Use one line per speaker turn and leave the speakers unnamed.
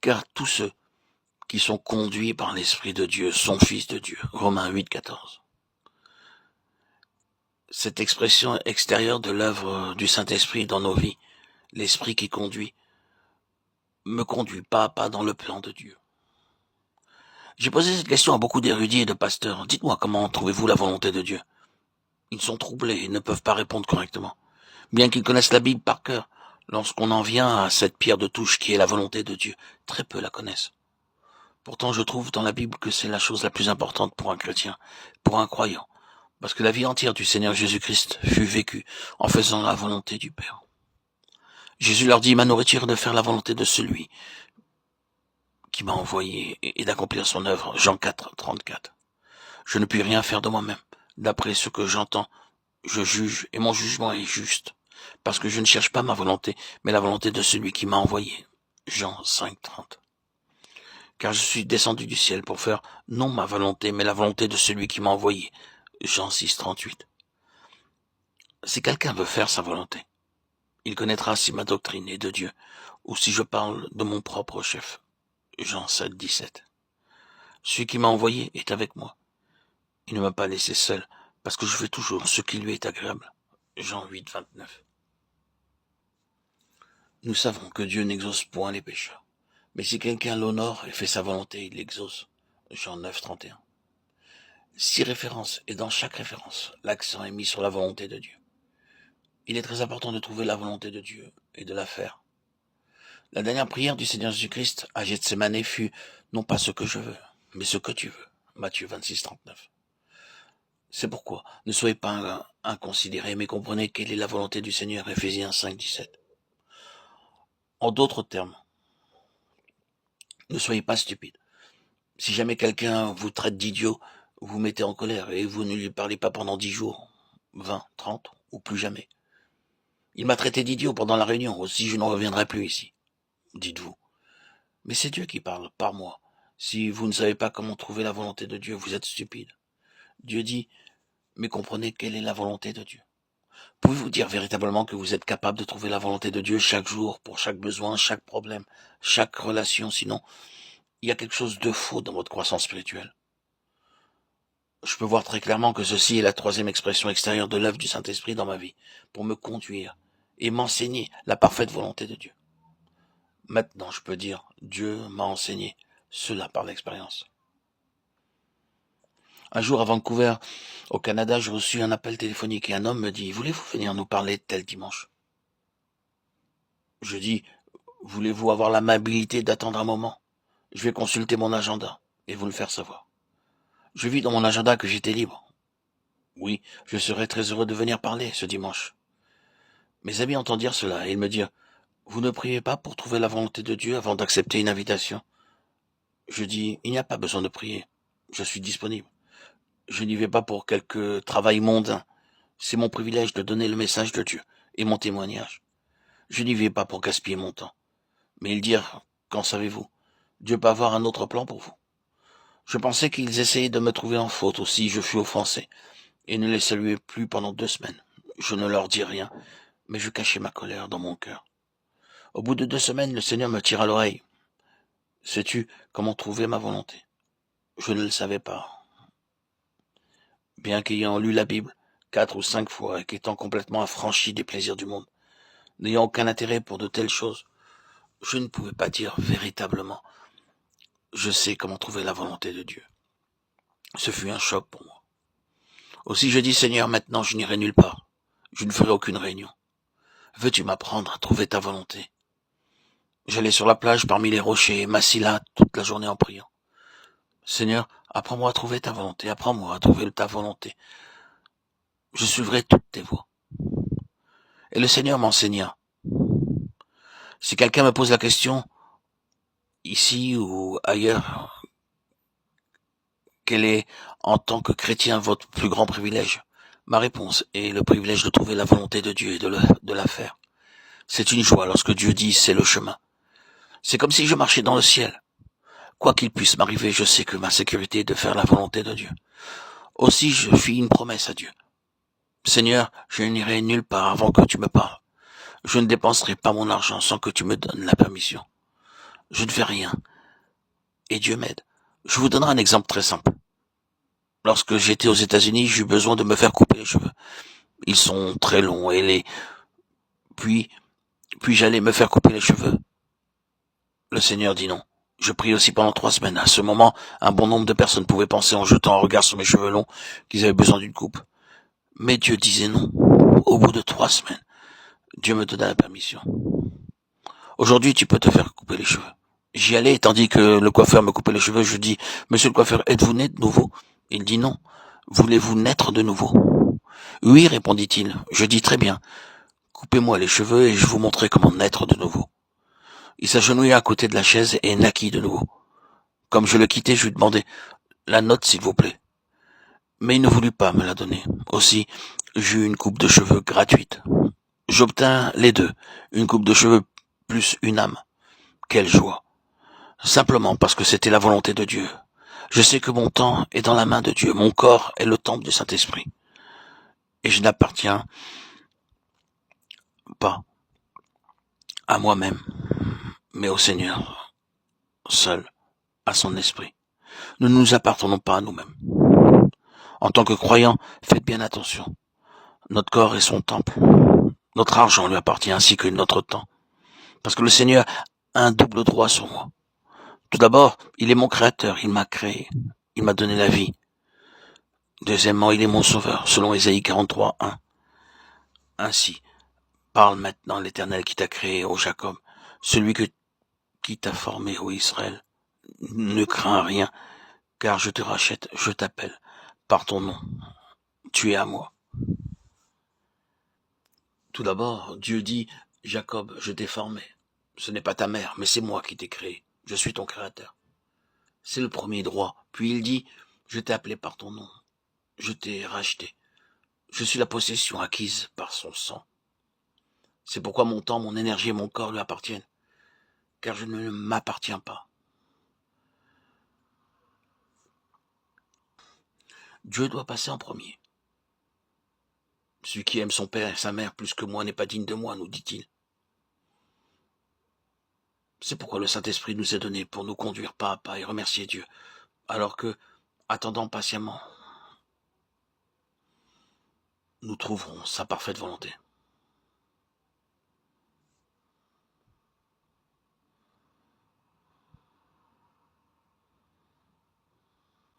car tous ceux qui sont conduits par l'Esprit de Dieu sont fils de Dieu. Romains 8, 14. Cette expression extérieure de l'œuvre du Saint-Esprit dans nos vies, l'Esprit qui conduit, me conduit pas à pas dans le plan de Dieu. J'ai posé cette question à beaucoup d'érudits et de pasteurs. Dites-moi, comment trouvez-vous la volonté de Dieu? Ils sont troublés et ne peuvent pas répondre correctement. Bien qu'ils connaissent la Bible par cœur, lorsqu'on en vient à cette pierre de touche qui est la volonté de Dieu, très peu la connaissent. Pourtant, je trouve dans la Bible que c'est la chose la plus importante pour un chrétien, pour un croyant, parce que la vie entière du Seigneur Jésus-Christ fut vécue en faisant la volonté du Père. Jésus leur dit, ma nourriture est de faire la volonté de celui qui m'a envoyé et d'accomplir son œuvre. Jean 4, 34. Je ne puis rien faire de moi-même. D'après ce que j'entends, je juge et mon jugement est juste, parce que je ne cherche pas ma volonté, mais la volonté de celui qui m'a envoyé. Jean 5, 30. Car je suis descendu du ciel pour faire non ma volonté, mais la volonté de celui qui m'a envoyé. Jean 6, 38. Si quelqu'un veut faire sa volonté, il connaîtra si ma doctrine est de Dieu, ou si je parle de mon propre chef. Jean 7, 17. Celui qui m'a envoyé est avec moi. Il ne m'a pas laissé seul, parce que je fais toujours ce qui lui est agréable. Jean 8, 29. Nous savons que Dieu n'exauce point les pécheurs. Mais si quelqu'un l'honore et fait sa volonté, il l'exauce. Jean 9, 31. 6 références, et dans chaque référence, l'accent est mis sur la volonté de Dieu. Il est très important de trouver la volonté de Dieu et de la faire. La dernière prière du Seigneur Jésus-Christ à Gethsémanée fut « Non pas ce que je veux, mais ce que tu veux ». Matthieu 26, 39. C'est pourquoi ne soyez pas inconsidérés, mais comprenez quelle est la volonté du Seigneur. Éphésiens 5, 17. En d'autres termes, ne soyez pas stupides. Si jamais quelqu'un vous traite d'idiot, vous vous mettez en colère et vous ne lui parlez pas pendant 10 jours, 20, 30 ou plus jamais. Il m'a traité d'idiot pendant la réunion, aussi je n'en reviendrai plus ici, dites-vous. Mais c'est Dieu qui parle, par moi. Si vous ne savez pas comment trouver la volonté de Dieu, vous êtes stupide. Dieu dit, mais comprenez quelle est la volonté de Dieu. Pouvez-vous dire véritablement que vous êtes capable de trouver la volonté de Dieu chaque jour, pour chaque besoin, chaque problème, chaque relation? Sinon, il y a quelque chose de faux dans votre croissance spirituelle. Je peux voir très clairement que ceci est la troisième expression extérieure de l'œuvre du Saint-Esprit dans ma vie, pour me conduire et m'enseigner la parfaite volonté de Dieu. Maintenant, je peux dire, Dieu m'a enseigné cela par l'expérience. Un jour à Vancouver, au Canada, j'ai reçu un appel téléphonique et un homme me dit « Voulez-vous venir nous parler tel dimanche ?» Je dis « Voulez-vous avoir l'amabilité d'attendre un moment? Je vais consulter mon agenda et vous le faire savoir. » Je vis dans mon agenda que j'étais libre. Oui, je serais très heureux de venir parler ce dimanche. Mes amis entendent dire cela et ils me dirent « Vous ne priez pas pour trouver la volonté de Dieu avant d'accepter une invitation ?» Je dis « Il n'y a pas besoin de prier. Je suis disponible. Je n'y vais pas pour quelque travail mondain. C'est mon privilège de donner le message de Dieu et mon témoignage. Je n'y vais pas pour gaspiller mon temps. Mais ils dirent « Qu'en savez-vous? Dieu peut avoir un autre plan pour vous. » Je pensais qu'ils essayaient de me trouver en faute, aussi je fus offensé et ne les saluai plus pendant 2 semaines. Je ne leur dis rien, mais je cachais ma colère dans mon cœur. Au bout de 2 semaines, le Seigneur me tira l'oreille. Sais-tu comment trouver ma volonté? Je ne le savais pas. Bien qu'ayant lu la Bible 4 ou 5 fois et qu'étant complètement affranchi des plaisirs du monde, n'ayant aucun intérêt pour de telles choses, je ne pouvais pas dire véritablement « Je sais comment trouver la volonté de Dieu ». Ce fut un choc pour moi. Aussi je dis « Seigneur, maintenant je n'irai nulle part. Je ne ferai aucune réunion. Veux-tu m'apprendre à trouver ta volonté ?» J'allais sur la plage parmi les rochers et m'assis là toute la journée en priant. Seigneur, apprends-moi à trouver ta volonté, apprends-moi à trouver ta volonté. Je suivrai toutes tes voies. Et le Seigneur m'enseigna. Si quelqu'un me pose la question, ici ou ailleurs, quel est, en tant que chrétien, votre plus grand privilège? Ma réponse est le privilège de trouver la volonté de Dieu et de la faire. C'est une joie lorsque Dieu dit c'est le chemin. C'est comme si je marchais dans le ciel. Quoi qu'il puisse m'arriver, je sais que ma sécurité est de faire la volonté de Dieu. Aussi, je fis une promesse à Dieu. Seigneur, je n'irai nulle part avant que tu me parles. Je ne dépenserai pas mon argent sans que tu me donnes la permission. Je ne fais rien. Et Dieu m'aide. Je vous donnerai un exemple très simple. Lorsque j'étais aux États-Unis, j'eus besoin de me faire couper les cheveux. Ils sont très longs et les... Puis, puis j'allais me faire couper les cheveux. Le Seigneur dit non. Je prie aussi pendant 3 semaines. À ce moment, un bon nombre de personnes pouvaient penser en jetant un regard sur mes cheveux longs qu'ils avaient besoin d'une coupe. Mais Dieu disait non. Au bout de 3 semaines, Dieu me donna la permission. Aujourd'hui, tu peux te faire couper les cheveux. J'y allais, tandis que le coiffeur me coupait les cheveux, je dis, Monsieur le coiffeur, êtes-vous né de nouveau? Il dit non. Voulez-vous naître de nouveau? Oui, répondit-il. Je dis très bien. Coupez-moi les cheveux et je vous montrerai comment naître de nouveau. Il s'agenouilla à côté de la chaise et naquit de nouveau. Comme je le quittais, je lui demandai, la note, s'il vous plaît. Mais il ne voulut pas me la donner. Aussi, j'eus une coupe de cheveux gratuite. J'obtins les deux, une coupe de cheveux plus une âme. Quelle joie! Simplement parce que c'était la volonté de Dieu. Je sais que mon temps est dans la main de Dieu, mon corps est le temple du Saint-Esprit. Et je n'appartiens pas à moi-même, mais au Seigneur, seul, à son esprit. Nous ne nous appartenons pas à nous-mêmes. En tant que croyants, faites bien attention. Notre corps est son temple. Notre argent lui appartient ainsi que notre temps. Parce que le Seigneur a un double droit sur moi. Tout d'abord, il est mon créateur, il m'a créé, il m'a donné la vie. Deuxièmement, il est mon sauveur, selon Ésaïe 43, 1. Ainsi, parle maintenant l'Éternel qui t'a créé, ô Jacob, celui qui t'a formé, ô Israël. Ne crains rien, car je te rachète, je t'appelle par ton nom. Tu es à moi. Tout d'abord, Dieu dit, Jacob, je t'ai formé. Ce n'est pas ta mère, mais c'est moi qui t'ai créé. Je suis ton créateur. C'est le premier droit. Puis il dit, je t'ai appelé par ton nom. Je t'ai racheté. Je suis la possession acquise par son sang. C'est pourquoi mon temps, mon énergie et mon corps lui appartiennent. Car je ne m'appartiens pas. Dieu doit passer en premier. Celui qui aime son père et sa mère plus que moi n'est pas digne de moi, nous dit-il. C'est pourquoi le Saint-Esprit nous est donné pour nous conduire pas à pas et remercier Dieu, alors que, attendant patiemment, nous trouverons sa parfaite volonté.